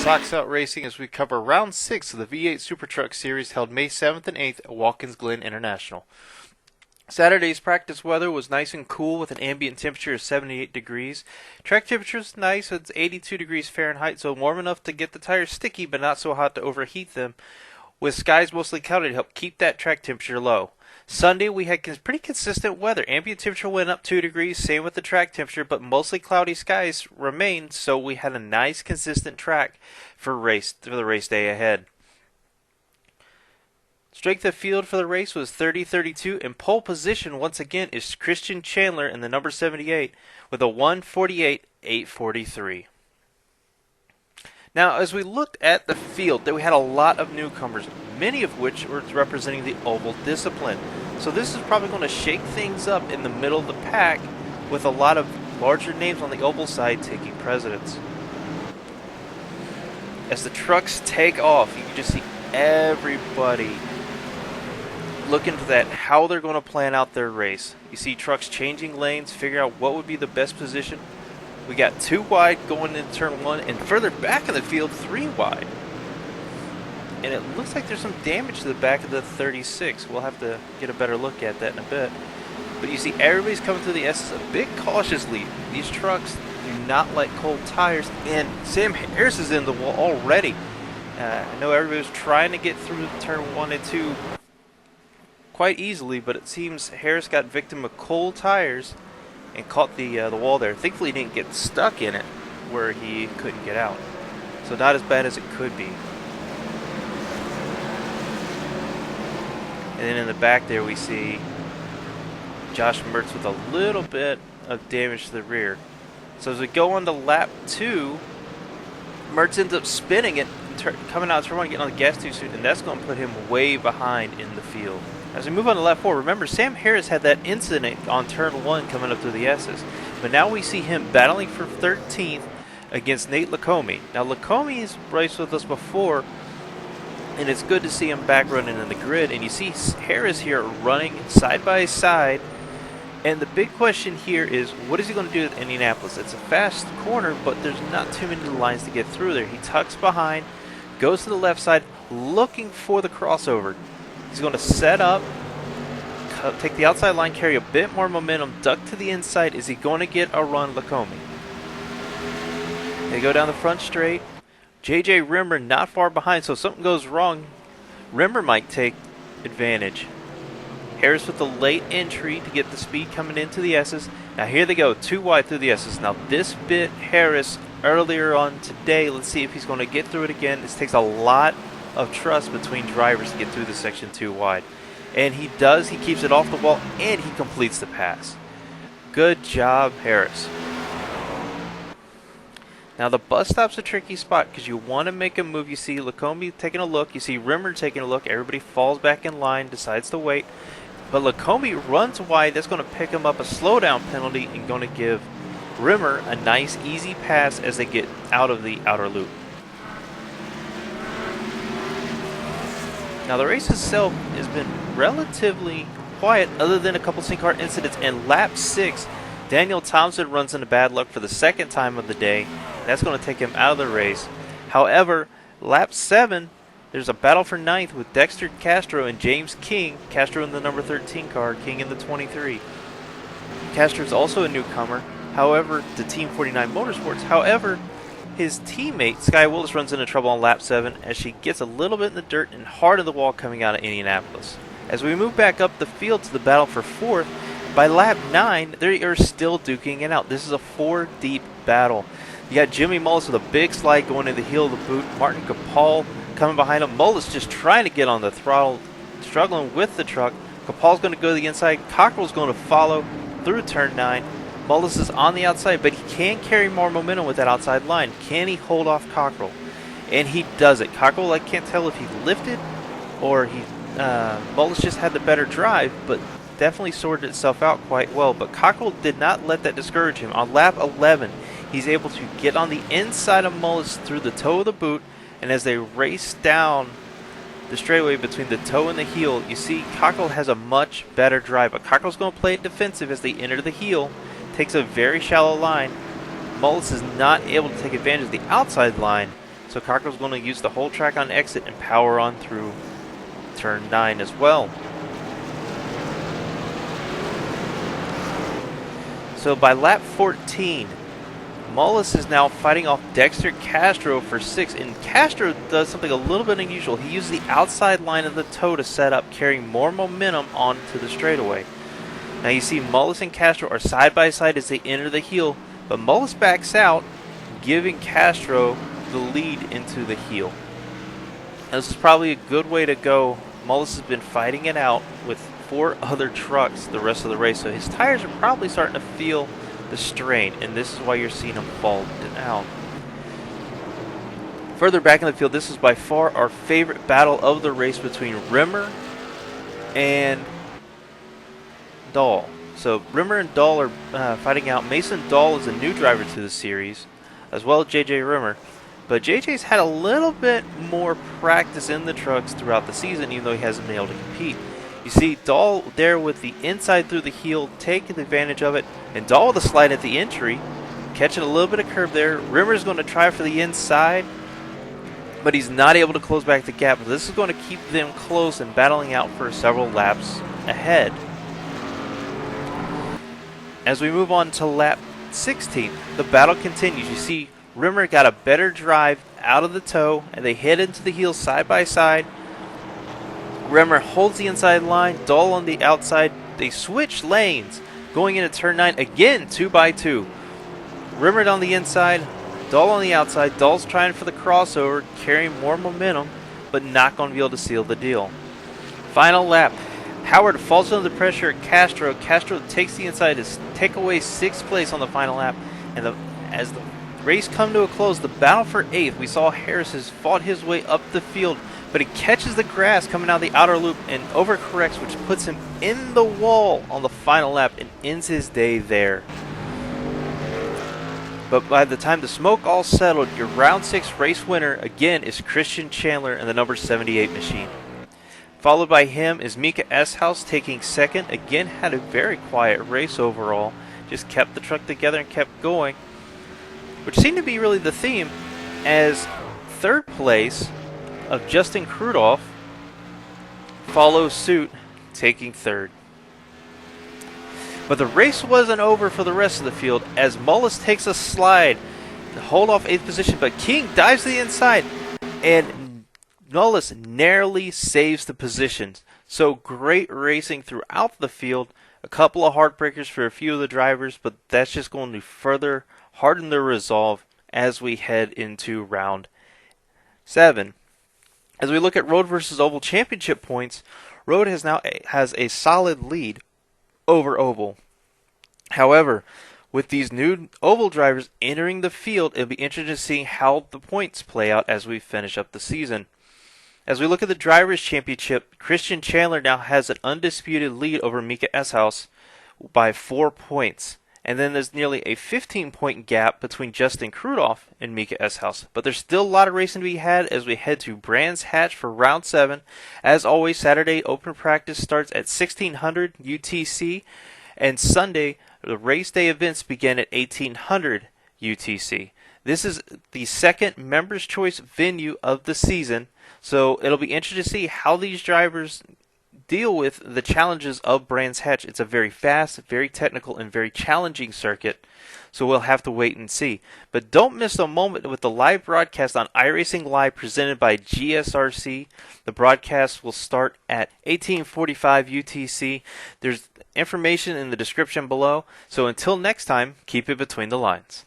Socks Out Racing as we cover round 6 of the V8 SuperTrucks series held May 7th and 8th at Watkins Glen International. Saturday's practice weather was nice and cool with an ambient temperature of 78 degrees. Track temperature was nice, it's 82 degrees Fahrenheit, so warm enough to get the tires sticky but not so hot to overheat them, with skies mostly cloudy to help keep that track temperature low. Sunday we had pretty consistent weather. Ambient temperature went up 2 degrees, same with the track temperature, but mostly cloudy skies remained, so we had a nice consistent track for the race day ahead. Strength of field for the race was 30-32, and pole position once again is Christian Chandler in the number 78 with a 1:48.843. Now, as we looked at the field, we had a lot of newcomers, many of which were representing the oval discipline. So this is probably going to shake things up in the middle of the pack with a lot of larger names on the oval side taking precedence. As the trucks take off, you can just see everybody looking for that, how they're going to plan out their race. You see trucks changing lanes, figure out what would be the best position. We got 2 wide going into turn 1, and further back in the field, 3 wide. And it looks like there's some damage to the back of the 36. We'll have to get a better look at that in a bit. But you see everybody's coming through the S's a bit cautiously. These trucks do not like cold tires, and Sam Harris is in the wall already. I know everybody was trying to get through turn 1 and 2 quite easily, but it seems Harris got victim of cold tires and caught the wall there. Thankfully, he didn't get stuck in it where he couldn't get out. So not as bad as it could be. And then in the back there we see Josh Mertz with a little bit of damage to the rear. So as we go on to lap 2, Mertz ends up spinning it, coming out of turn 1, getting on the gas too soon, and that's going to put him way behind in the field. As we move on to lap 4, remember Sam Harris had that incident on turn 1 coming up through the S's. But now we see him battling for 13th against Nate Lacombe. Now Lacome's raced with us before, and it's good to see him back running in the grid. And you see Harris here running side by side. And the big question here is, what is he going to do at Indianapolis? It's a fast corner, but there's not too many lines to get through there. He tucks behind, goes to the left side, looking for the crossover. He's going to set up, take the outside line, carry a bit more momentum, duck to the inside. Is he going to get a run, Lacombe? They go down the front straight. J.J. Rimmer not far behind, so if something goes wrong, Rimmer might take advantage. Harris with the late entry to get the speed coming into the S's. Now here they go, 2 wide through the S's. Now this bit Harris earlier on today. Let's see if he's going to get through it again. This takes a lot of trust between drivers to get through the section 2 wide. And he does. He keeps it off the wall, and he completes the pass. Good job, Harris. Now the bus stop's a tricky spot because you want to make a move. You see Lacombe taking a look. You see Rimmer taking a look. Everybody falls back in line, decides to wait. But Lacombe runs wide. That's going to pick him up a slowdown penalty and going to give Rimmer a nice, easy pass as they get out of the outer loop. Now the race itself has been relatively quiet other than a couple sync car incidents. And lap 6, Daniel Thompson runs into bad luck for the 2nd time of the day. That's going to take him out of the race. However, lap 7, there's a battle for 9th with Dexter Castro and James King. Castro in the number 13 car, King in the 23. Castro is also a newcomer, however, to Team 49 Motorsports. However, his teammate, Sky Willis, runs into trouble on lap 7 as she gets a little bit in the dirt and hard of the wall coming out of Indianapolis. As we move back up the field to the battle for 4th, by lap 9, they are still duking it out. This is a 4-deep battle. You got Jimmy Mullis with a big slide going to the heel of the boot. Martin Capal coming behind him. Mullis just trying to get on the throttle, struggling with the truck. Capal's going to go to the inside. Cockrell's going to follow through turn 9. Mullis is on the outside, but he can carry more momentum with that outside line. Can he hold off Cockrell? And he does it. Cockrell, I can't tell if he lifted or Mullis just had the better drive, but definitely sorted itself out quite well. But Cockrell did not let that discourage him. On lap 11, he's able to get on the inside of Mullis through the toe of the boot, and as they race down the straightaway between the toe and the heel, you see Cockrell has a much better drive. But Cockrell's going to play it defensive as they enter the heel. Takes a very shallow line. Mullis is not able to take advantage of the outside line, so So Cockrell's going to use the whole track on exit and power on through turn 9 as well. So by lap 14, Mullis is now fighting off Dexter Castro for 6, and Castro does something a little bit unusual. He uses the outside line of the toe to set up, carrying more momentum onto the straightaway. Now you see Mullis and Castro are side by side as they enter the heel, but Mullis backs out, giving Castro the lead into the heel. Now, this is probably a good way to go. Mullis has been fighting it out with 4 other trucks the rest of the race, so his tires are probably starting to feel the strain, and this is why you're seeing him fall down. Further back in the field, this is by far our favorite battle of the race between Rimmer and Dahl. So Rimmer and Dahl are fighting out. Mason Dahl is a new driver to the series, as well as JJ Rimmer. But JJ's had a little bit more practice in the trucks throughout the season, even though he hasn't been able to compete. You see Dahl there with the inside through the heel, taking advantage of it, and Dahl with a slide at the entry, catching a little bit of curb there. Rimmer's going to try for the inside, but he's not able to close back the gap. This is going to keep them close and battling out for several laps ahead. As we move on to lap 16, the battle continues. You see Rimmer got a better drive out of the toe, and they head into the heel side by side. Rimmer holds the inside line, Dahl on the outside. They switch lanes going into turn 9 again, 2x2. Rimmer on the inside, Dahl on the outside. Dahl's trying for the crossover, carrying more momentum, but not going to be able to seal the deal. Final lap. Howard falls under pressure at Castro. Castro takes the inside to take away 6th place on the final lap. And as the race come to a close, the battle for 8th, we saw Harris has fought his way up the field, but he catches the grass coming out of the outer loop and overcorrects, which puts him in the wall on the final lap and ends his day there. But by the time the smoke all settled, your round 6 race winner again is Christian Chandler and the number 78 machine. Followed by him is Mika Eshouse taking 2nd. Again, had a very quiet race overall. Just kept the truck together and kept going, which seemed to be really the theme, as 3rd place of Justin Krudoff follows suit, taking 3rd. But the race wasn't over for the rest of the field, as Mullis takes a slide to hold off 8th position, but King dives to the inside, and Mullis narrowly saves the positions. So great racing throughout the field. A couple of heartbreakers for a few of the drivers, but that's just going to further harden their resolve as we head into round 7. As we look at Road versus Oval championship points, Road has a solid lead over Oval. However, with these new Oval drivers entering the field, it'll be interesting to see how the points play out as we finish up the season. As we look at the Drivers' Championship, Christian Chandler now has an undisputed lead over Mika Eshouse by 4 points. And then there's nearly a 15-point gap between Justin Krudoff and Mika Eshouse. But there's still a lot of racing to be had as we head to Brands Hatch for round 7. As always, Saturday open practice starts at 1600 UTC. And Sunday, the race day events begin at 1800 UTC. This is the second Members' Choice venue of the season. So it'll be interesting to see how these drivers deal with the challenges of Brands Hatch. It's a very fast, very technical, and very challenging circuit. So we'll have to wait and see. But don't miss a moment with the live broadcast on iRacing Live presented by GSRC. The broadcast will start at 1845 UTC. There's information in the description below. So until next time, keep it between the lines.